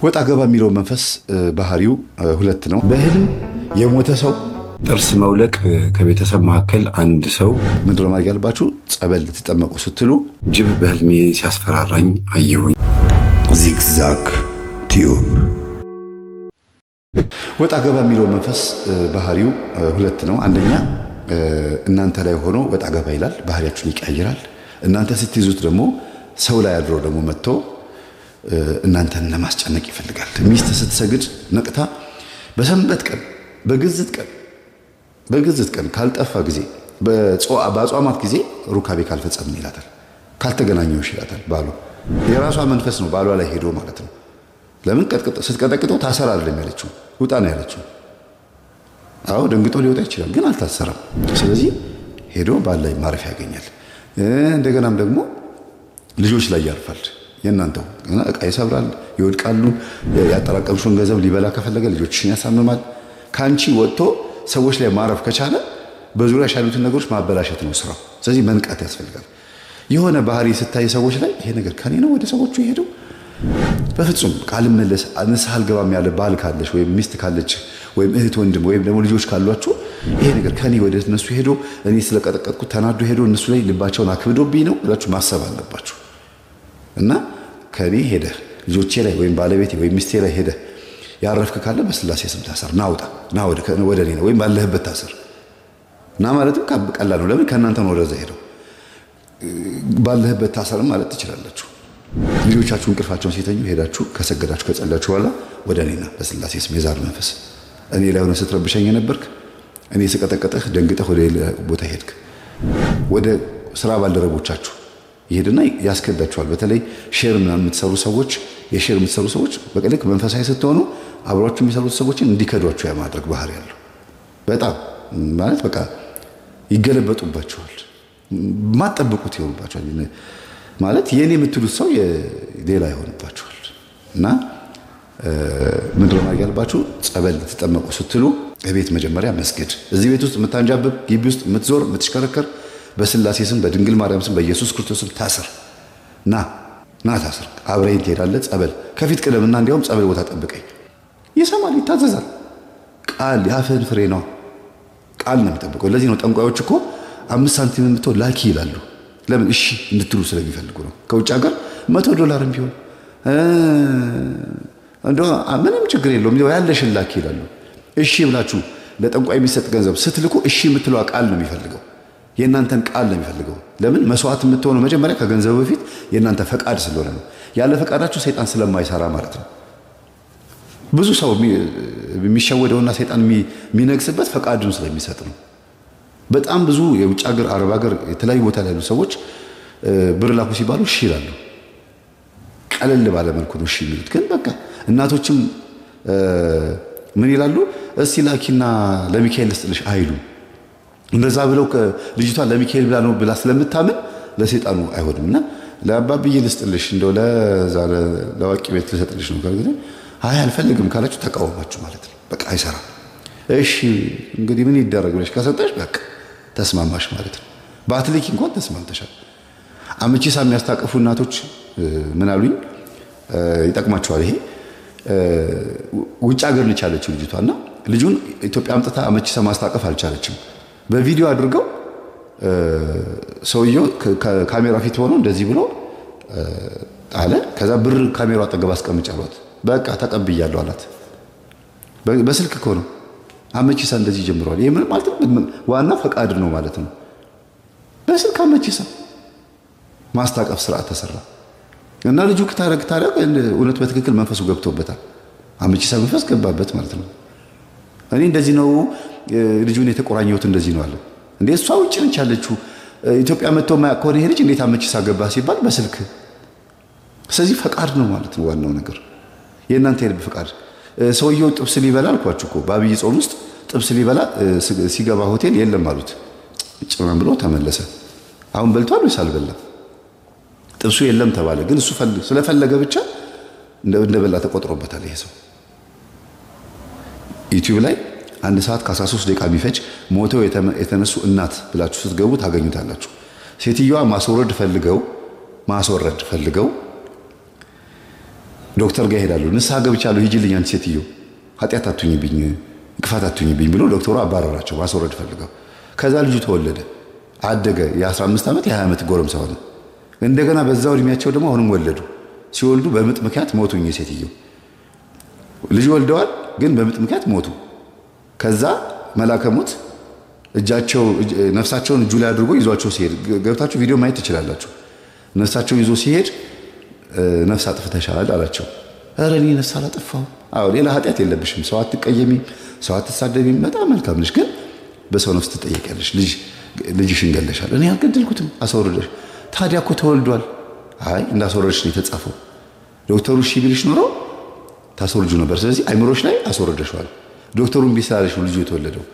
ወጣ ገባ የሚለው መንፈስ ባህሪው ሁለት ነው። በህልም የሞተ ሰው ጥርስ መውለቅ ከቤተሰብ መካከል አንድ ሰው ምንድነው ማድረግ ያለባችሁ? ጸበል ልትጠመቁ ስትሉ ጅብ በህልሜ ሲያስፈራራኝ አየሁኝ። ዚግዛግ ቲዩብ። ወጣ ገባ የሚለው መንፈስ ባህሪው ሁለት ነው። አንደኛ እናንተ ላይ ሆኖ ወጣ ገባ ይላል፣ ባህሪያችሁን ይቀያይራል። እናንተ ስትይዙት ደግሞ ሰው ላይ አድሮ ደግሞ መጥቶ እናንተን ለማስጨነቅ ይፈልጋል። ሚስት ስትሰግድ ነቅታ በሰንበት ቀን በግዝት ቀን ካልጠፋ ጊዜ በአጽዋማት ጊዜ ሩካቤ ካልፈጸምን ይላታል፣ ካልተገናኘውሽ ይላታል። ባሏ የራሷ መንፈስ ነው ባሏ ላይ ሄዶ ማለት ነው። ለምን ስትቀጠቅጠው ታሰር አይደለም ያለችው፣ ውጣ ነው ያለችው። አዎ ደንግጦ ሊወጣ ይችላል፣ ግን አልታሰረም። ስለዚህ ሄዶ ባል ላይ ማረፍ ያገኛል። እንደገናም ደግሞ ልጆች ላይ ያርፋል። የእናንተው እቃ ይሰብራል፣ ይወድቃሉ። ያጠራቀምሽውን ገንዘብ ሊበላ ከፈለገ ልጆችሽን ያሳምማል። ካንቺ ወጥቶ ሰዎች ላይ ማረፍ ከቻለ በዙሪያ ያሉትን ነገሮች ማበላሸት ነው ስራው። ስለዚህ መንቃት ያስፈልጋል። የሆነ ባህሪ ስታይ ሰዎች ላይ ይሄ ነገር ከኔ ነው ወደ ሰዎቹ ይሄደው፣ በፍጹም ቃል መለስ ንስሐ አልገባም ያለ ባል ካለሽ ወይም ሚስት ካለች ወይም እህት ወንድም ወይም ደግሞ ልጆች ካሏችሁ ይሄ ነገር ከኔ ወደ እነሱ ሄዶ እኔ ስለቀጠቀጥኩት ተናዶ ሄዶ እነሱ ላይ ልባቸውን አክብዶብኝ ነው ብላችሁ ማሰብ አለባችሁ። እና ከኔ ሄደ ልጆቼ ላይ ወይም ባለቤቴ ወይም ሚስቴ ላይ ሄደ ያረፍክ ካለ በስላሴ ስም ታሰር፣ ናውጣ ና ወደ እኔ ነው ወይም ባለህበት ታሰር እና ማለትም ቀላል ነው። ለምን ከእናንተ ነው ወደዛ ሄደው ባለህበት ታሰርም ማለት ትችላላችሁ። ልጆቻችሁ እንቅልፋቸውን ሲተኙ ሄዳችሁ ከሰገዳችሁ ከጸላችሁ በኋላ ወደ እኔና በስላሴ ስም የዛር መንፈስ እኔ ላይ ሆነ ስትረብሸኝ የነበርክ እኔ ስቀጠቀጠህ ደንግጠህ ወደ ሌላ ቦታ ሄድክ፣ ወደ ስራ ባልደረቦቻችሁ ይሄድና ያስከዳችኋል። በተለይ ሼር ምናምን የምትሰሩ ሰዎች የሼር የምትሰሩ ሰዎች በቀልክ መንፈሳዊ ስትሆኑ አብሯችሁ የሚሰሩት ሰዎችን እንዲከዷችሁ የማድረግ ባህሪ ያለው በጣም ማለት በቃ ይገለበጡባችኋል፣ ማጠብቁት ይሆንባችኋል። ማለት የኔ የምትሉት ሰው ሌላ ይሆንባችኋል። እና ምንድነው ማድረግ ያለባችሁ? ጸበል ልትጠመቁ ስትሉ ቤት መጀመሪያ መስገድ። እዚህ ቤት ውስጥ የምታንጃብብ ግቢ ውስጥ የምትዞር የምትሽከረከር በስላሴ ስም በድንግል ማርያም ስም በኢየሱስ ክርስቶስ ስም ታስር፣ ና ታስር፣ አብረኸኝ ትሄዳለህ። ጸበል ከፊት ቅደምና እንዲያውም ጸበል ቦታ ጠብቀኝ። ይሰማል፣ ይታዘዛል። ቃል የአፍህን ፍሬ ነው፣ ቃል ነው የሚጠብቀው። ለዚህ ነው ጠንቋዮች እኮ 5 ሳንቲም የምትሆን ላኪ ይላሉ። ለምን? እሺ እንድትሉ ስለሚፈልጉ ነው። ከውጭ ሀገር $100 ቢሆን እንደው ምንም ችግር የለውም ያለሽን ላኪ ይላሉ። እሺ ብላችሁ ለጠንቋይ የሚሰጥ ገንዘብ ስትልኩ እሺ የምትለው ቃል ነው የሚፈልገው፣ የእናንተን ቃል ነው የሚፈልገው። ለምን? መስዋዕት የምትሆነው መጀመሪያ ከገንዘቡ በፊት የእናንተ ፈቃድ ስለሆነ ነው። ያለ ፈቃዳችሁ ሰይጣን ስለማይሰራ ማለት ነው። ብዙ ሰው የሚሸወደውና ሰይጣን የሚነግስበት ፈቃዱን ስለሚሰጥ ነው። በጣም ብዙ የውጭ ሀገር፣ አረብ ሀገር፣ የተለያዩ ቦታ ላይ ያሉ ሰዎች ብር ላኩ ሲባሉ እሺ ይላሉ። ቀለል ባለ መልኩ ነው እሺ የሚሉት። ግን በቃ እናቶችም ምን ይላሉ? እስቲ ላኪና ለሚካኤል ልስጥልሽ አይሉ። እንደዛ ብለው ልጅቷ ለሚካኤል ብላ ነው ብላ ስለምታምን ለሰይጣኑ አይሆንምና ለአባብዬ ልስጥልሽ እንደው ለዋቂ ቤት ልሰጥልሽ ነው ካልኩ አይ አልፈልግም ካላችሁ ተቃወማችሁ ማለት ነው። በቃ አይሰራም። እሺ እንግዲህ ምን ይደረግ ብለሽ ከሰጠሽ በቃ ተስማማሽ ማለት ነው። በአትሌክ እንኳን ተስማምተሻል። አመቺሳ የሚያስታቅፉ እናቶች ምን አሉኝ? ይጠቅማቸዋል ይሄ። ውጭ ሀገር ነች ያለችው ልጅቷና ልጁን ኢትዮጵያ አምጥታ አመቺሳ ማስታቀፍ አልቻለችም። በቪዲዮ አድርገው ሰውየው ካሜራ ፊት ሆኖ እንደዚህ ብሎ አለ። ከዛ ብር ካሜራው አጠገብ አስቀምጫሏት። በቃ ተቀብያለሁ አላት። በስልክ እኮ ነው አመቺሳ እንደዚህ ጀምሯል። ይሄ ምን ማለት ነው? ዋና ፈቃድ ነው ማለት ነው። በስልክ አመቺሳ ማስታቀፍ ስርዓት ተሰራ እና ልጁ ከታረግ እውነት በትክክል መንፈሱ ገብቶበታል። አመቺሳ መንፈስ ገባበት ማለት ነው። እኔ እንደዚህ ነው ልጁን የተቆራኘሁት እንደዚህ ነው አለ። እንዴ እሷ ውጭ ነች ያለችው ኢትዮጵያ መጥቶ ማያውቅ ከሆነ ይሄ ልጅ እንዴት አመቺሳ ገባ ሲባል በስልክ። ስለዚህ ፈቃድ ነው ማለት ነው ዋናው ነገር፣ የእናንተ የልብ ፈቃድ። ሰውየው ጥብስ ሊበላ አልኳችሁ እኮ በአብይ ጾም ውስጥ ጥብስ ሊበላ ሲገባ ሆቴል የለም አሉት። ጭራም ብሎ ተመለሰ። አሁን በልቷል ወይስ አልበላም? ጥብሱ የለም ተባለ። ግን እሱ ስለፈለገ ብቻ እንደበላ ተቆጥሮበታል። ይሄ ሰው ዩቲዩብ ላይ 1 ሰዓት ከ13 ደቂቃ የሚፈጅ ሞተው የተነሱ እናት ብላችሁ ስትገቡ ታገኙታላችሁ። ሴትዮዋ ማስወረድ ፈልገው ዶክተር ጋር ይሄዳሉ። ንስሐ ገብቻለሁ ሂጂልኝ አንቺ ሴትዮ ኃጢአት አትሁኝብኝ እንቅፋት አትሁኝብኝ ብሎ ዶክተሩ አባረራቸው ማስወረድ ፈልገው። ከዛ ልጁ ተወለደ አደገ። የ15 ዓመት የ20 ዓመት ጎረምሳ ሆነ። እንደገና በዛው እድሜያቸው ደግሞ አሁንም ወለዱ። ሲወልዱ በምጥ ምክንያት ሞቱኝ ሴትዮ ልጅ ወልደዋል፣ ግን በምጥ ምክንያት ሞቱ። ከዛ መልአከ ሞት ነፍሳቸውን እጁ ላይ አድርጎ ይዟቸው ሲሄድ ገብታችሁ ቪዲዮ ማየት ትችላላችሁ። ነፍሳቸው ይዞ ሲሄድ ነፍስ አጥፍተሻል አላቸው። ኧረ እኔ ነፍስ አላጠፋሁም። አዎ ሌላ ኃጢአት የለብሽም፣ ሰው አትቀየሚም፣ ሰው አትሳደቢም፣ በጣም መልካም ነሽ፣ ግን በሰው ነፍስ ትጠየቂያለሽ። ልጅሽን ገለሻል። እኔ አልገደልኩትም፣ አስወርደሽ። ታዲያ እኮ ተወልዷል። አይ እንዳስወረድሽ ነው የተጻፈው። ዶክተሩ እሺ ቢልሽ ኖሮ ታስወርጁ ነበር። ስለዚህ አይምሮሽ ላይ አስወርደሽዋል። ዶክተሩን ቢስላለሽ ነው ልጁ የተወለደው።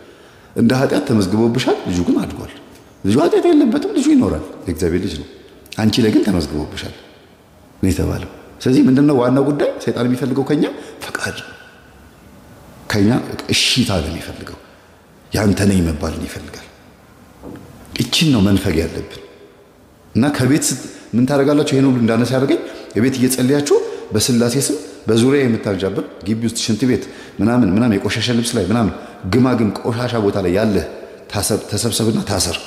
እንደ ኃጢአት ተመዝግቦብሻል። ልጁ ግን አድጓል። ልጁ ኃጢአት የለበትም፣ ልጁ ይኖራል፣ የእግዚአብሔር ልጅ ነው። አንቺ ላይ ግን ተመዝግቦብሻል ነው የተባለው። ስለዚህ ምንድነው ዋናው ጉዳይ? ሰይጣን የሚፈልገው ከኛ ፈቃድ ነው። ከኛ እሺታ ነው የሚፈልገው። ያንተ ነኝ መባልን ይፈልጋል። እቺን ነው መንፈግ ያለብን። እና ከቤት ምን ታደርጋላችሁ? ይሄን ሁሉ እንዳነሳ ያደርገኝ የቤት እየጸለያችሁ በስላሴ ስም በዙሪያ የምታጃብር ግቢ ውስጥ ሽንት ቤት ምናምን የቆሻሻ ልብስ ላይ ምናምን ግማግም ቆሻሻ ቦታ ላይ ያለ ተሰብሰብና ታሰር።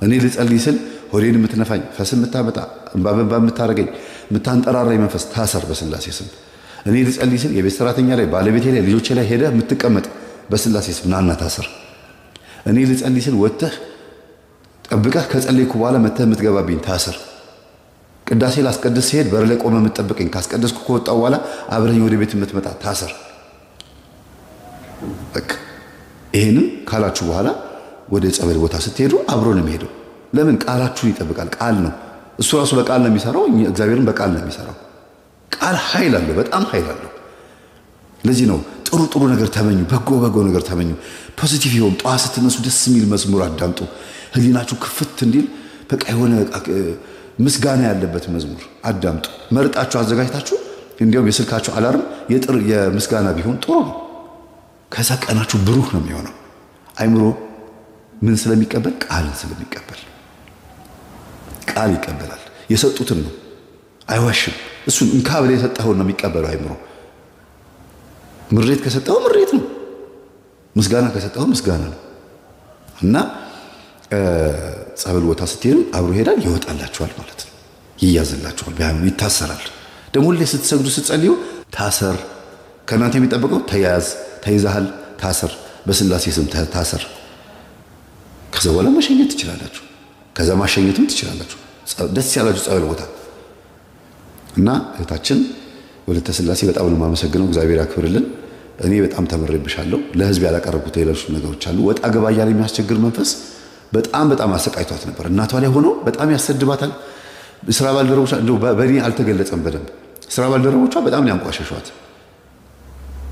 እኔ ልጸልይ ስል ሆዴን የምትነፋኝ ፈስ የምታመጣ እንባ የምታረገኝ የምታንጠራራኝ መንፈስ ታሰር በስላሴ ስም። እኔ ልጸልይ ስል የቤት ሰራተኛ ላይ ባለቤቴ ላይ ልጆቼ ላይ ሄደህ የምትቀመጥ በስላሴ ስም ናና ታሰር። እኔ ልጸልይ ስል ወጥተህ ጠብቀህ ከጸለይኩ በኋላ መተህ የምትገባብኝ ታሰር። ቅዳሴ ላስቀድስ ሲሄድ በር ላይ ቆመ የምትጠብቀኝ ካስቀደስኩ ከወጣሁ በኋላ አብረኝ ወደ ቤት የምትመጣ ታሰር። በቃ ይሄንን ካላችሁ በኋላ ወደ ጸበል ቦታ ስትሄዱ አብሮ ነው የሚሄደው። ለምን? ቃላችሁን ይጠብቃል። ቃል ነው እሱ ራሱ በቃል ነው የሚሰራው። እግዚአብሔርን በቃል ነው የሚሰራው። ቃል ኃይል አለው፣ በጣም ኃይል አለው። ለዚህ ነው ጥሩ ነገር ተመኙ፣ በጎ ነገር ተመኙ። ፖዚቲቭ ይሁን። ጠዋት ስትነሱ ደስ የሚል መዝሙር አዳምጡ። ህሊናችሁ ክፍት እንዲል በቃ የሆነ ምስጋና ያለበት መዝሙር አዳምጡ። መርጣችሁ አዘጋጅታችሁ እንዲያውም የስልካችሁ አላርም የምስጋና ቢሆን ጥሩ ነው። ከዛ ቀናችሁ ብሩህ ነው የሚሆነው። አይምሮ ምን ስለሚቀበል? ቃልን ስለሚቀበል። ቃል ይቀበላል። የሰጡትን ነው፣ አይዋሽም። እሱን እንካ ብለህ የሰጠኸውን ነው የሚቀበለው አይምሮ። ምሬት ከሰጠኸው ምሬት ነው፣ ምስጋና ከሰጠኸው ምስጋና ነው። እና ጸበል ቦታ ስትሄዱ አብሮ ይሄዳል፣ ይወጣላችኋል ማለት ነው። ይያዝላችኋል፣ ቢያኑ ይታሰራል። ደግሞ ሁሌ ስትሰግዱ ስትጸልዩ ታሰር። ከእናንተ የሚጠበቀው ተያዝ፣ ተይዛሃል፣ ታሰር፣ በስላሴ ስም ታሰር። ከዛ በኋላ መሸኘት ትችላላችሁ። ከዛ ማሸኘትም ትችላላችሁ፣ ደስ ያላችሁ ጸበል ቦታ። እና እህታችን ወለተ ስላሴ በጣም ነው የማመሰግነው። እግዚአብሔር ያክብርልን። እኔ በጣም ተመሬብሻለሁ። ለህዝብ ያላቀረብኩት ሌሎች ነገሮች አሉ። ወጣ ገባ እያለ የሚያስቸግር መንፈስ በጣም አሰቃይቷት ነበር። እናቷ ላይ ሆኖ በጣም ያሰድባታል። ስራ ባልደረቦቿ እንደው በእኔ አልተገለጸም በደንብ። ስራ ባልደረቦቿ በጣም ነው ያንቋሸሿት።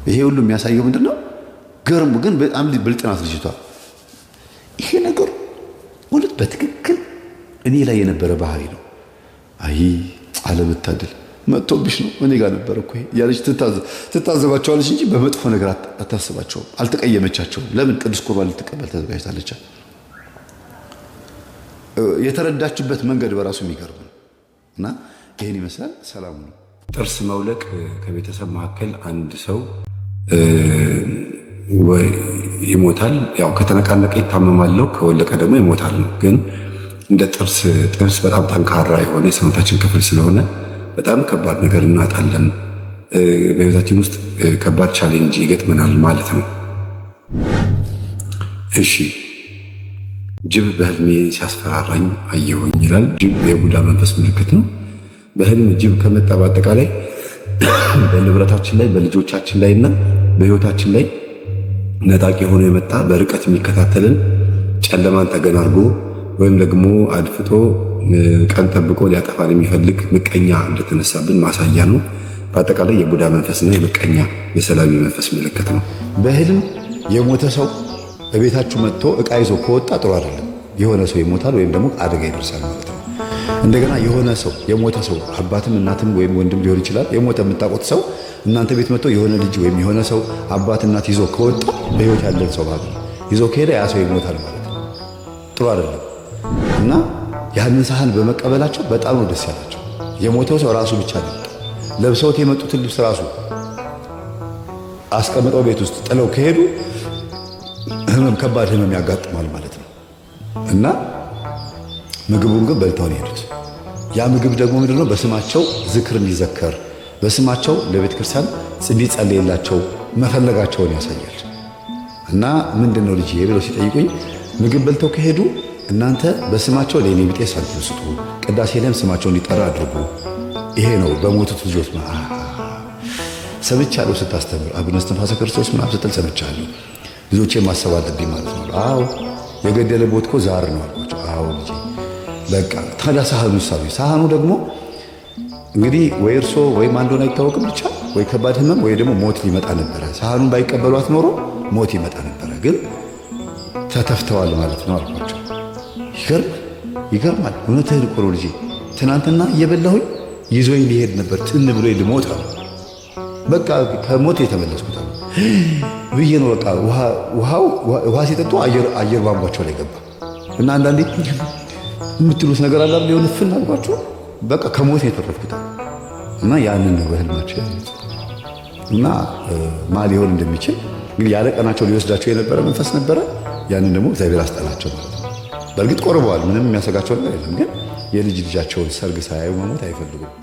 ይሄ ሁሉ የሚያሳየው ምንድነው? ገርሙ ግን በጣም ብልጥ ናት ልጅቷ። ይሄ ነገር ሁለት በትክክል እኔ ላይ የነበረ ባህሪ ነው። አይ አለመታደል መጥቶብሽ ነው እኔ ጋር ነበር እኮ ያለች ትታዘባቸዋለች እንጂ በመጥፎ ነገር አታስባቸውም። አልተቀየመቻቸውም። ለምን? ቅዱስ ቁርባን ልትቀበል ተዘጋጅታለች። የተረዳችበት መንገድ በራሱ የሚገርም ነው። እና ይሄን ይመስላል። ሰላም ነው። ጥርስ መውለቅ ከቤተሰብ መካከል አንድ ሰው ይሞታል። ያው ከተነቃነቀ ይታመማለው፣ ከወለቀ ደግሞ ይሞታል ነው። ግን እንደ ጥርስ በጣም ጠንካራ የሆነ የሰውነታችን ክፍል ስለሆነ በጣም ከባድ ነገር እናጣለን። በህይወታችን ውስጥ ከባድ ቻሌንጅ ይገጥመናል ማለት ነው። እሺ፣ ጅብ በህልሜ ሲያስፈራራኝ አየሁኝ ይላል። ጅብ የቡዳ መንፈስ ምልክት ነው። በህልም ጅብ ከመጣ በአጠቃላይ በንብረታችን ላይ በልጆቻችን ላይ እና በህይወታችን ላይ ነጣቂ ሆኖ የመጣ በርቀት የሚከታተልን ጨለማን ተገን አድርጎ ወይም ደግሞ አድፍጦ ቀን ጠብቆ ሊያጠፋን የሚፈልግ ምቀኛ እንደተነሳብን ማሳያ ነው። በአጠቃላይ የቡዳ መንፈስና የምቀኛ የሰላቢ መንፈስ ምልክት ነው። በህልም የሞተ ሰው በቤታችሁ መጥቶ ዕቃ ይዞ ከወጣ ጥሩ አይደለም። የሆነ ሰው ይሞታል ወይም ደግሞ አደጋ ይደርሳል ማለት ነው። እንደገና የሆነ ሰው የሞተ ሰው አባትም እናትም ወይም ወንድም ሊሆን ይችላል። የሞተ የምታውቁት ሰው እናንተ ቤት መጥቶ የሆነ ልጅ ወይም የሆነ ሰው አባት እናት ይዞ ከወጣ በህይወት ያለን ሰው ማለት ነው ይዞ ከሄደ ያ ሰው ይሞታል ማለት ነው። ጥሩ አይደለም። እና ያንን ሳህን በመቀበላቸው በጣም ነው ደስ ያላቸው። የሞተው ሰው ራሱ ብቻ ነው። ለብሰውት የመጡትን ልብስ ራሱ አስቀምጠው ቤት ውስጥ ጥለው ከሄዱ ከባድ ህመም ያጋጥማል ማለት ነው። እና ምግቡን ግን በልተው ነው የሄዱት። ያ ምግብ ደግሞ ምንድነው? በስማቸው ዝክር እንዲዘከር በስማቸው ለቤተ ክርስቲያን እንዲጸለይላቸው መፈለጋቸውን ያሳያል። እና ምንድነው ልጅ ብለው ሲጠይቁኝ ምግብ በልተው ከሄዱ እናንተ በስማቸው ለኔ ቢጤ ሳንቲም ስጡ፣ ቅዳሴ ላይም ስማቸው እንዲጠራ አድርጉ። ይሄ ነው በሞቱት ልጆች ሰምቻለሁ ስታስተምር አቡነ እስትንፋሰ ክርስቶስ ምናምን ስትል ሰምቻለሁ። ልጆቼ ማሰብ አለብኝ ማለት ነው። አዎ የገደለ ቦት እኮ ዛር ነው አልኳቸው። አዎ ልጄ በቃ ታዲያ ሳህኑ ሳህኑ ደግሞ እንግዲህ ወይ እርሶ ወይም አንዱን አይታወቅም ብቻ ወይ ከባድ ህመም ወይ ደግሞ ሞት ሊመጣ ነበረ። ሳህኑን ባይቀበሏት ኖሮ ሞት ይመጣ ነበረ። ግን ተተፍተዋል ማለት ነው አልኳቸው። ይገርማል። እውነትህን እኮ ነው ልጄ። ትናንትና እየበላሁኝ ይዞኝ ሊሄድ ነበር ትን ብሎ ልሞት አሉ። በቃ ከሞት የተመለስኩት አሉ ብዬ ነው። በቃ ውሃ ሲጠጡ አየር ቧንቧቸው ላይ ገባ እና አንዳንዴ የምትሉት ነገር አለ ሊሆን ፍን አልኳቸው። በቃ ከሞት የተረፍኩት እና ያንን ነው በህልማቸው ያሉት። እና ማ ሊሆን እንደሚችል እንግዲህ ያለ ቀናቸው ሊወስዳቸው የነበረ መንፈስ ነበረ። ያንን ደግሞ እግዚአብሔር አስጠላቸው ማለት ነው። በእርግጥ ቆርበዋል፣ ምንም የሚያሰጋቸው ነገር የለም። ግን የልጅ ልጃቸውን ሰርግ ሳያዩ መሞት አይፈልጉም።